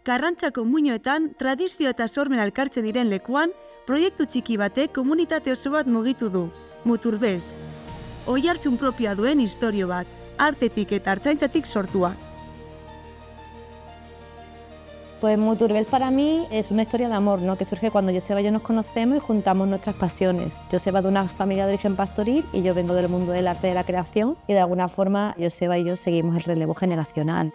Karrantzako muinoetan, tradizio eta sormen alkartzen diren lekuan, proiektu txiki batek komunitate oso bat mugitu du, Muturbeltz. Oihartzun propioa duen istorio bat, artetik eta artzaintzatik sortua. Pues Muturbeltz para mí es una historia de amor, ¿no? Que surge cuando Joseba y yo nos conocemos y juntamos nuestras pasiones. Joseba de una familia de origen pastoril y yo vengo del mundo del arte y de la creación y de alguna forma Joseba y yo seguimos el relevo generacional.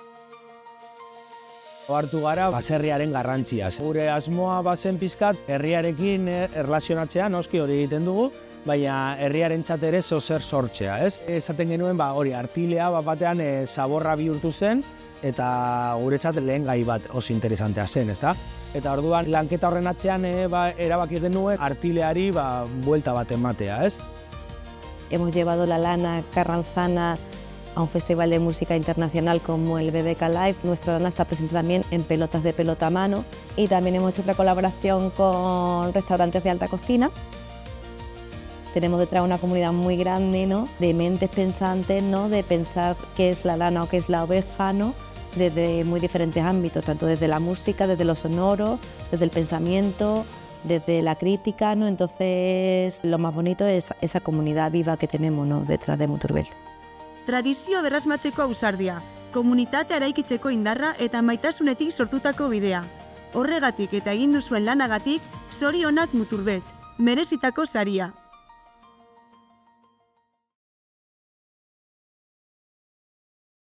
Hartu gara baserriaren garrantziaz. Gure asmoa bazen pizkat herriarekin erlazionatzea, noski hori egiten dugu, baina herriarentzat ere zer sortzea, ez? Esaten genuen hori artilea batean zaborra bihurtu zen eta guretzat lehen gai bat oso interesantea zen, ezta? Eta orduan lanketa horren atzean erabaki genuen artileari buelta bat ematea, ez? Hemos llevado la lana carranzana a un festival de música internacional como el BBK Live. Nuestra lana está presente también en pelotas de pelota a mano y también hemos hecho otra colaboración con restaurantes de alta cocina. Tenemos detrás una comunidad muy grande, ¿no? De mentes pensantes, ¿no? De pensar qué es la lana o qué es la oveja, ¿no? Desde muy diferentes ámbitos, tanto desde la música, desde lo sonoro, desde el pensamiento, desde la crítica, ¿no? Entonces, lo más bonito es esa comunidad viva que tenemos, ¿no? Detrás de Muturbeltz. Tradizio berrasmatzeko ausardia, komunitatea eraikitzeko indarra eta maitasunetik sortutako bidea. Horregatik eta egin duzuen lanagatik, zorionak Muturbeltz, merezitako saria.